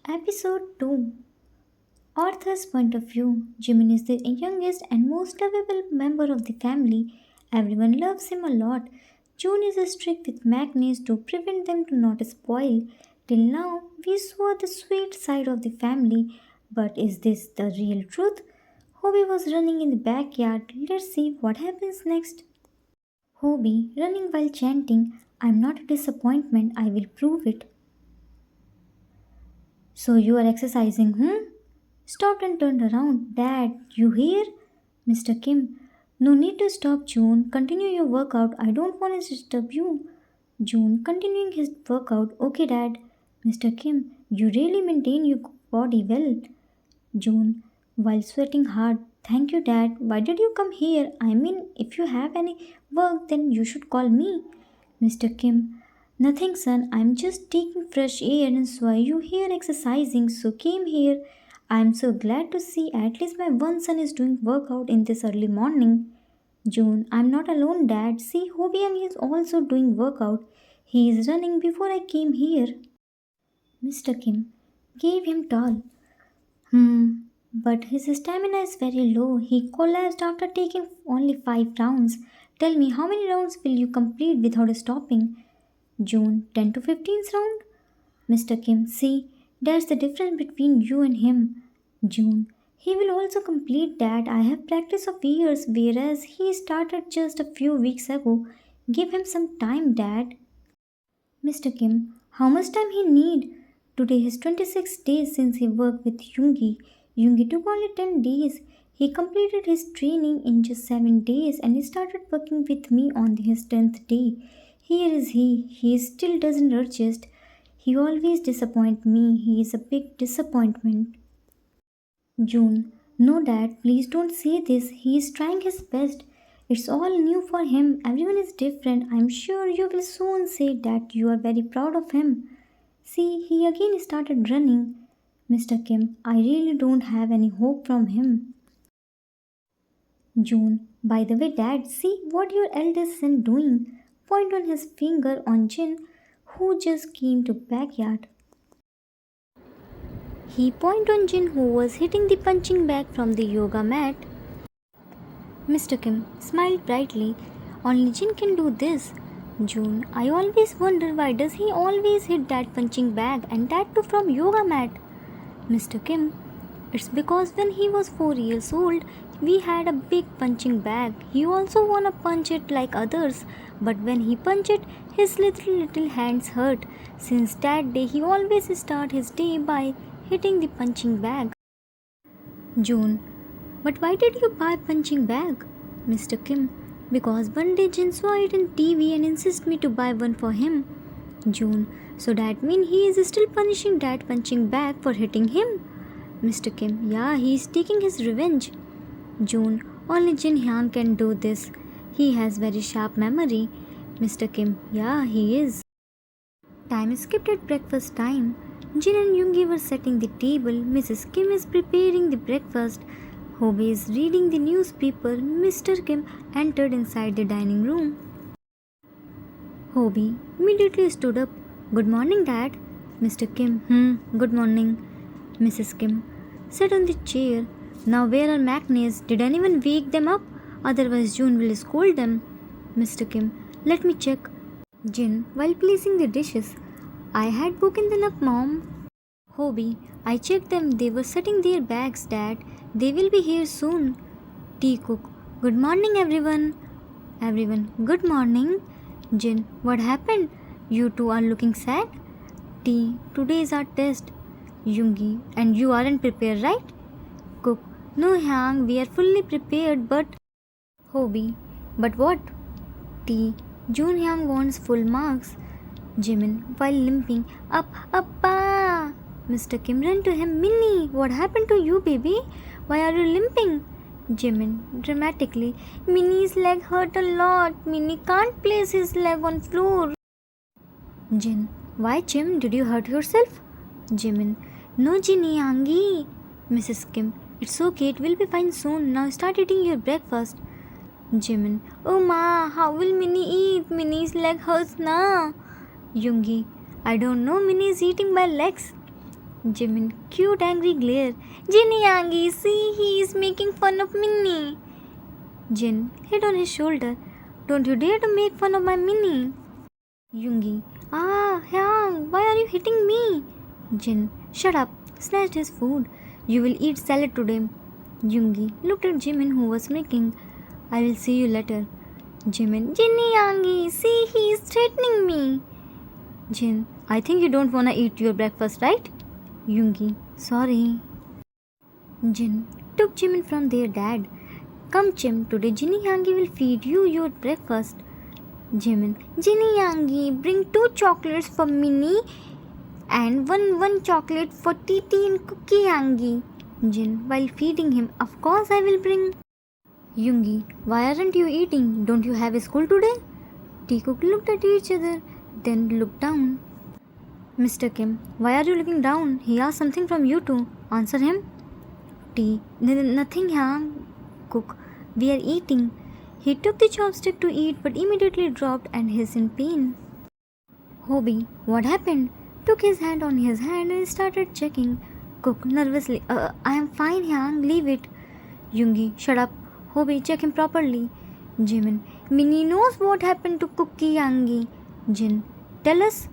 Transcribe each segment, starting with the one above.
Episode 2. Arthur's point of view. Jimin is the youngest and most lovable member of the family. Everyone loves him a lot. Joon is strict with Maknaes to prevent them to not spoil. Till now, we saw the sweet side of the family, but is this the real truth? Hobi was running in the backyard. Let's see what happens next. Hobi running while chanting, I'm not a disappointment, I will prove it. So you are exercising, Stopped and turned around. Dad, you here? Mr. Kim. No need to stop, June. Continue your workout. I don't want to disturb you. June continuing his workout. Okay, Dad. Mr. Kim. You really maintain your body well. June, while sweating hard. Thank you, Dad. Why did you come here? I mean, if you have any work, then you should call me. Mr. Kim, nothing, son. I'm just taking fresh air and saw you here exercising, so came here. I'm so glad to see at least my one son is doing workout in this early morning. June, I'm not alone, Dad. See, Hobi is also doing workout. He is running before I came here. Mr. Kim gave him tall. But his stamina is very low. He collapsed after taking only 5 rounds. Tell me, how many rounds will you complete without stopping? June, 10 to 15th round? Mr. Kim, see, that's the difference between you and him. June, he will also complete that. I have practice of years, whereas he started just a few weeks ago. Give him some time, Dad. Mr. Kim, how much time he need? Today is 26 days since he worked with Yoongi. Yoongi took only 10 days. He completed his training in just 7 days and he started working with me on his 10th day. Here is he. He still doesn't adjust. He always disappoints me. He is a big disappointment. June, no, Dad, please don't say this. He is trying his best. It's all new for him. Everyone is different. I'm sure you will soon say that you are very proud of him. See, he again started running. Mr. Kim, I really don't have any hope from him. June, by the way, Dad, see what your eldest son doing. Point on his finger on Jin, who just came to backyard. He point on Jin, who was hitting the punching bag from the yoga mat. Mr. Kim smiled brightly. Only Jin can do this. June, I always wonder why does he always hit that punching bag and that too from yoga mat. Mr. Kim, it's because when he was 4 years old, we had a big punching bag. He also wanna punch it like others, but when he punched it, his little hands hurt. Since that day, he always start his day by hitting the punching bag. June, but why did you buy punching bag? Mr. Kim, because one day Jin saw it in TV and insisted me to buy one for him. June, so that means he is still punishing that punching bag for hitting him? Mr. Kim, yeah, he is taking his revenge. June, only Jin Hyang can do this. He has very sharp memory. Mr. Kim, yeah, he is. Time skipped at breakfast time. Jin and Yoongi were setting the table. Mrs. Kim is preparing the breakfast. Hobi is reading the newspaper. Mr. Kim entered inside the dining room. Hobi immediately stood up. Good morning, Dad. Mr. Kim, good morning. Mrs. Kim sat on the chair. Now where are Maknaes? Did anyone wake them up? Otherwise June will scold them. Mr. Kim, let me check. Jin, while placing the dishes. I had woken them up, Mom. Hobi, I checked them. They were setting their bags, Dad. They will be here soon. Taekook, good morning, everyone. Everyone, good morning. Jin, what happened? You two are looking sad. Today is our test. Yoongi, and you aren't prepared, right? Cook, no, Hyang, we are fully prepared, but... Hobi, but what? June Hyang wants full marks. Jimin, while limping, Appa! Mr. Kim ran to him. Minnie, what happened to you, baby? Why are you limping? Jimin, dramatically, Minnie's leg hurt a lot. Minnie can't place his leg on floor. Jin, why, Jim? Did you hurt yourself? Jimin, no, Jinny, Angi. Mrs. Kim, it's okay, it will be fine soon. Now start eating your breakfast. Jimin, oh ma, how will Minnie eat? Minnie's leg hurts na. Yoongi, I don't know, Minnie is eating my legs. Jimin, cute angry glare. Jinny Yangi, see he is making fun of Minnie. Jin, hit on his shoulder. Don't you dare to make fun of my Minnie. Yoongi, Hyang, why are you hitting me? Jin, shut up, snatched his food. You will eat salad today. Yoongi looked at Jimin who was smirking. I will see you later. Jimin, Jinny Yangi, see he is threatening me. Jin, I think you don't wanna eat your breakfast, right? Yoongi, sorry. Jin took Jimin from their dad. Come Jim, today Jinny Yangi will feed you your breakfast. Jimin, Jinny Yangi, bring 2 chocolates for Minnie and one chocolate for Titi and Cookie Yangi. Jin, while feeding him, of course I will bring. Yoongi, why aren't you eating? Don't you have a school today? Taekook looked at each other, then looked down. Mr. Kim, why are you looking down? He asked something from you too. Answer him. Nothing, Cook. We are eating. He took the chopstick to eat but immediately dropped and hissed in pain. Hobi, what happened? Took his hand on his hand and started checking. Cook nervously, I am fine, Hyang, leave it. Yoongi, shut up. Hobi, check him properly. Jimin, Minnie knows what happened to Cookie Yangi. Jin, tell us.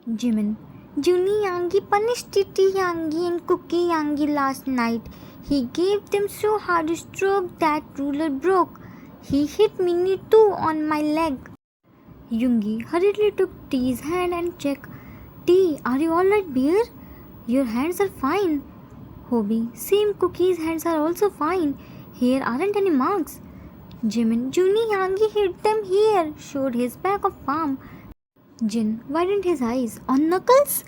Jimin, Jinny Yangi punished Titi Yangi and Cookie Yangi last night. He gave them so hard a stroke that ruler broke. He hit Minnie too on my leg. Yoongi hurriedly took T's hand and checked. T, are you alright, dear? Your hands are fine. Hobi, same Cookie's hands are also fine. Here aren't any marks. Jimin, Jinny Yangi hit them here, showed his back of palm. Jin widened his eyes. On knuckles?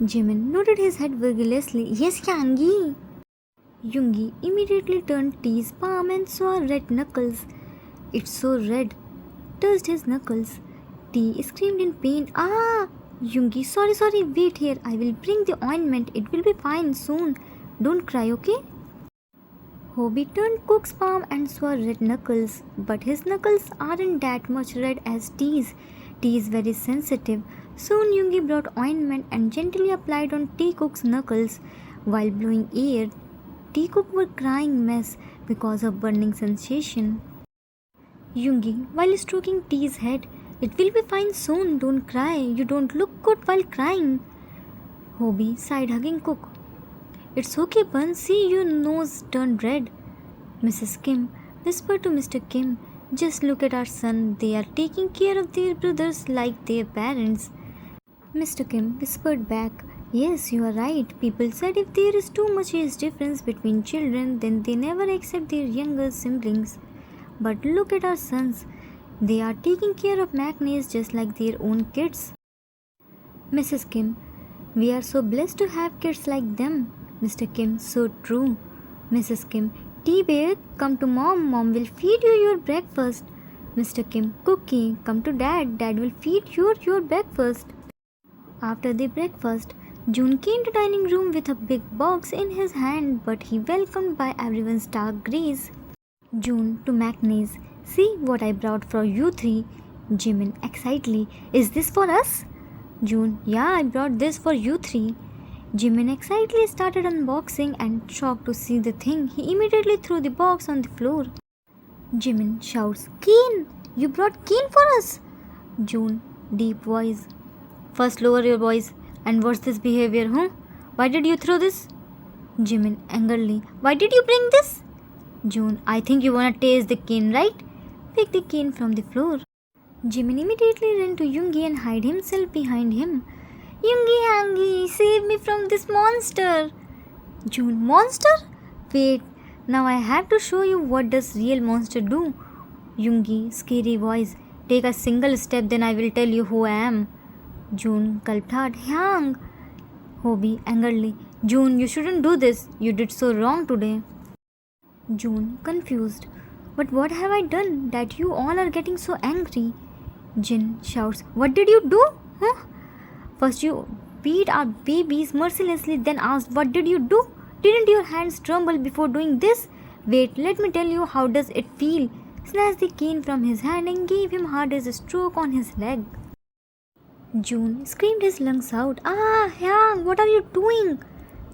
Jimin nodded his head vigorously. Yes, Yangi. Yoongi immediately turned T's palm and saw red knuckles. It's so red. Touched his knuckles. T screamed in pain. Yoongi, sorry, wait here. I will bring the ointment. It will be fine soon. Don't cry, okay? Hobi turned Cook's palm and saw red knuckles. But his knuckles aren't that much red as T's. T is very sensitive. Soon Yoongi brought ointment and gently applied on Taekook's knuckles. While blowing air, Taekook were crying mess because of burning sensation. Yoongi, while stroking T's head, it will be fine soon, don't cry, you don't look good while crying. Hobi sighed, hugging Cook. It's okay, Bun, see your nose turned red. Mrs. Kim whispered to Mr. Kim, just look at our son, they are taking care of their brothers like their parents. Mr. Kim whispered back, yes, you are right. People said if there is too much age difference between children, then they never accept their younger siblings. But look at our sons. They are taking care of Maknaes just like their own kids. Mrs. Kim, we are so blessed to have kids like them. Mr. Kim, so true. Mrs. Kim, T-Bear, come to mom. Mom will feed you your breakfast. Mr. Kim, Cookie, come to dad. Dad will feed you your breakfast. After the breakfast, Joon came to dining room with a big box in his hand, but he welcomed by everyone's dark gaze. Joon to Maknaes, see what I brought for you three. Jimin excitedly, is this for us? Joon, yeah, I brought this for you three. Jimin excitedly started unboxing and shocked to see the thing, he immediately threw the box on the floor. Jimin shouts, Keen! You brought Keen for us! Joon, deep voice. First lower your voice. And what's this behavior, huh? Why did you throw this? Jimin angrily. Why did you bring this? Joon, I think you wanna taste the cane, right? Pick the cane from the floor. Jimin immediately ran to Yoongi and hid himself behind him. Yoongi Yangi, save me from this monster. Joon, monster? Wait, now I have to show you what does real monster do. Yoongi, scary voice. Take a single step, then I will tell you who I am. Joon gulped hard. Hyang! Hobi angrily. Joon, you shouldn't do this. You did so wrong today. Joon confused. But what have I done that you all are getting so angry? Jin shouts. What did you do? Huh? First you beat our babies mercilessly, then asked what did you do? Didn't your hands tremble before doing this? Wait, let me tell you how does it feel. Snatched the cane from his hand and gave him hard as a stroke on his leg. Joon screamed his lungs out. Hyang, what are you doing?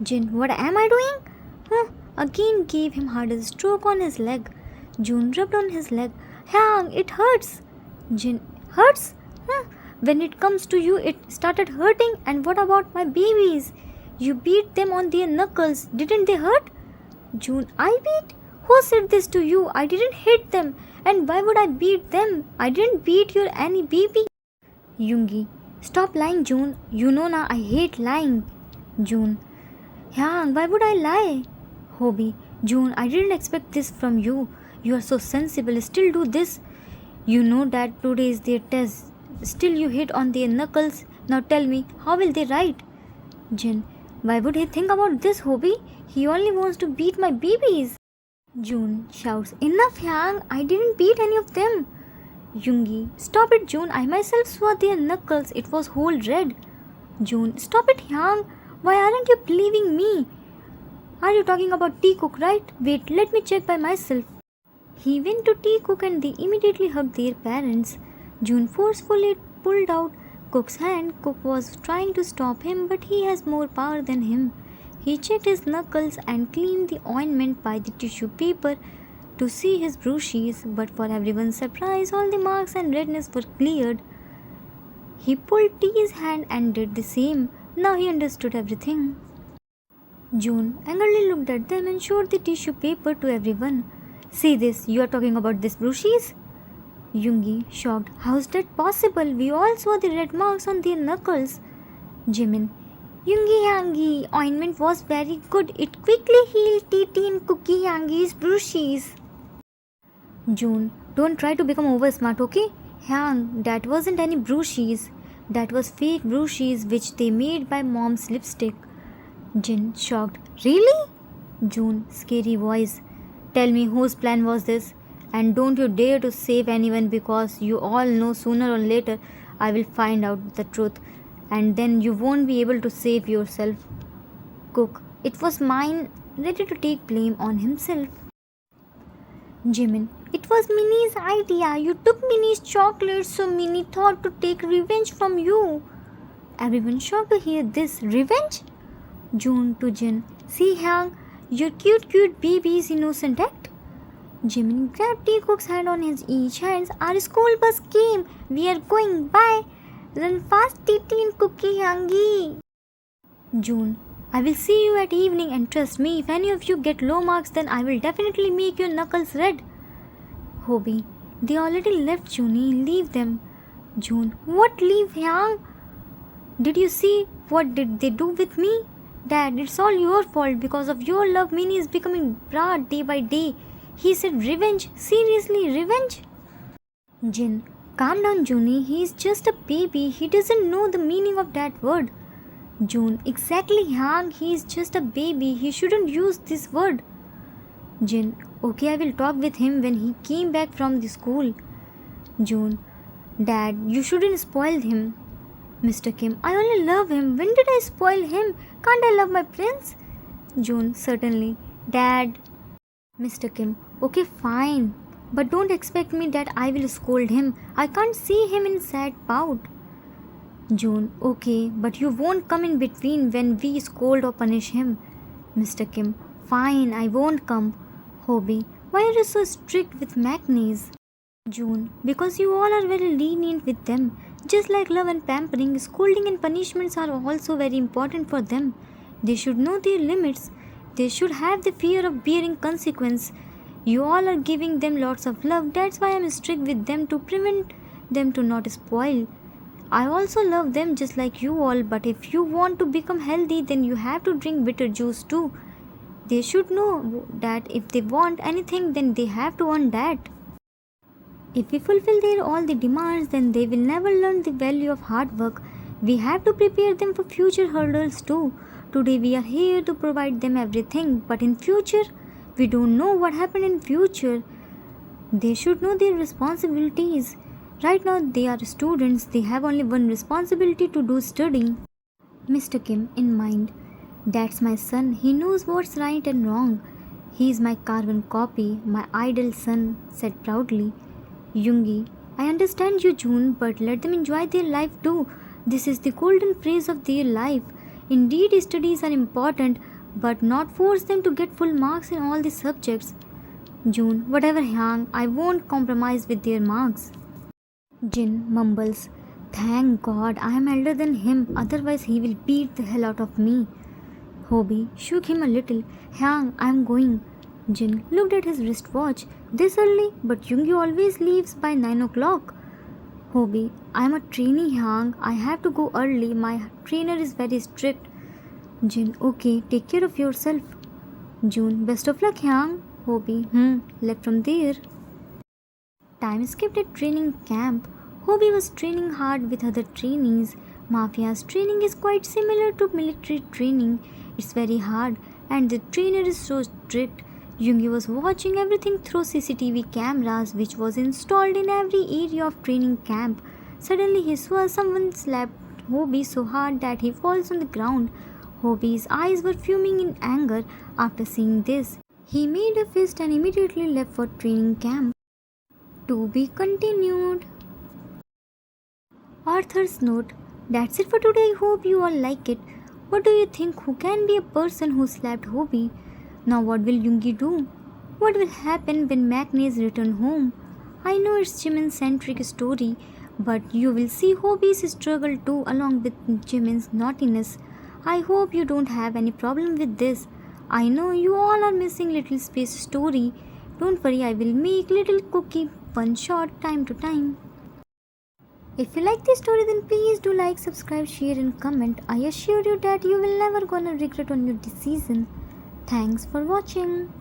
Jin, what am I doing? Huh? Again gave him harder stroke on his leg. June rubbed on his leg. Hyang, it hurts. Jin, hurts? Huh? When it comes to you, it started hurting. And what about my babies? You beat them on their knuckles. Didn't they hurt? June, I beat? Who said this to you? I didn't hit them. And why would I beat them? I didn't beat your any baby. Yoongi, stop lying, June. You know na, I hate lying. June, Hyang, why would I lie? Hobi, June, I didn't expect this from you. You are so sensible. Still do this. You know that today is their test. Still you hit on their knuckles. Now tell me, how will they write? Jin, why would he think about this, Hobi? He only wants to beat my babies. June shouts, enough, Hyang. I didn't beat any of them. Yoongi, stop it, June. I myself saw their knuckles. It was whole red. June, stop it, Hyang. Why aren't you believing me? Are you talking about Taekook, right? Wait, let me check by myself. He went to Taekook and they immediately hugged their parents. June forcefully pulled out Cook's hand. Cook was trying to stop him, but he has more power than him. He checked his knuckles and cleaned the ointment by the tissue paper to see his bruises, but for everyone's surprise, all the marks and redness were cleared. He pulled T's hand and did the same. Now he understood everything. June angrily looked at them and showed the tissue paper to everyone. See this, you are talking about this bruises? Yoongi, shocked, how's that possible? We all saw the red marks on their knuckles. Jimin, Yoongi ointment was very good. It quickly healed TT and Cookie Yangi's bruises. June, don't try to become over smart, okay? Hyang, that wasn't any bruises. That was fake bruises which they made by mom's lipstick. Jin, shocked, really? June, scary voice, tell me whose plan was this? And don't you dare to save anyone, because you all know sooner or later I will find out the truth, and then you won't be able to save yourself. Cook, it was mine, ready to take blame on himself. Jimin, it was Minnie's idea. You took Minnie's chocolates, so Minnie thought to take revenge from you. Everyone shocked to hear this. Revenge? June to Jin, see Hyang, your cute baby's innocent act. Jimin grabbed Taekook's hand on his each hands. Our school bus came. We are going. Bye. Run fast, Titi and Cookie Yangi. June, I will see you at evening, and trust me, if any of you get low marks, then I will definitely make your knuckles red. Hobi, they already left, Junie. Leave them. June, what leave, Hyang? Did you see what did they do with me? Dad, it's all your fault. Because of your love, Minnie is becoming bad day by day. He said revenge. Seriously, revenge? Jin, calm down, Junie. He is just a baby. He doesn't know the meaning of that word. June, exactly, Hyang. He is just a baby. He shouldn't use this word. Jin, okay, I will talk with him when he came back from the school. June, Dad, you shouldn't spoil him. Mr. Kim, I only love him. When did I spoil him? Can't I love my prince? June, certainly. Dad. Mr. Kim, okay, fine. But don't expect me that I will scold him. I can't see him in sad pout. June, okay, but you won't come in between when we scold or punish him. Mr. Kim, fine, I won't come. Hobi, why are you so strict with Maknaes? June, because you all are very lenient with them. Just like love and pampering, scolding and punishments are also very important for them. They should know their limits. They should have the fear of bearing consequence. You all are giving them lots of love. That's why I'm strict with them, to prevent them to not spoil. I also love them just like you all, but if you want to become healthy, then you have to drink bitter juice too. They should know that if they want anything, then they have to earn that. If we fulfill their all the demands, then they will never learn the value of hard work. We have to prepare them for future hurdles too. Today we are here to provide them everything, but in future, we don't know what happened in future. They should know their responsibilities. Right now they are students. They have only one responsibility, to do studying. Mr. Kim, in mind, that's my son. He knows what's right and wrong. He is my carbon copy, my ideal son, said proudly. Yoongi, I understand you, June, but let them enjoy their life too. This is the golden phase of their life. Indeed, studies are important, but not force them to get full marks in all the subjects. June, whatever Hyang, I won't compromise with their marks. Jin mumbles, thank God I am elder than him, otherwise he will beat the hell out of me. Hobi shook him a little. Hyang, I am going. Jin looked at his wristwatch. This early, but Yoongi always leaves by 9 o'clock. Hobi, I am a trainee, Hyang. I have to go early. My trainer is very strict. Jin, okay, take care of yourself. June, best of luck, Hyang. Hobi, left from there. Time skipped at training camp. Hobi was training hard with other trainees. Mafia's training is quite similar to military training. It's very hard, and the trainer is so strict. Yoongi was watching everything through CCTV cameras, which was installed in every area of training camp. Suddenly, he saw someone slap Hobi so hard that he falls on the ground. Hobi's eyes were fuming in anger after seeing this. He made a fist and immediately left for training camp. To be continued. Author's note. That's it for today. I hope you all like it. What do you think? Who can be a person who slapped Hobi? Now what will Yoongi do? What will happen when Maknaes return home? I know it's Jimin-centric story, but you will see Hobi's struggle too along with Jimin's naughtiness. I hope you don't have any problem with this. I know you all are missing Little Space story. Don't worry, I will make Little Cookie one shot time to time. If you like this story, then please do like, subscribe, share and comment. I assure you that you will never gonna regret on your decision. Thanks for watching.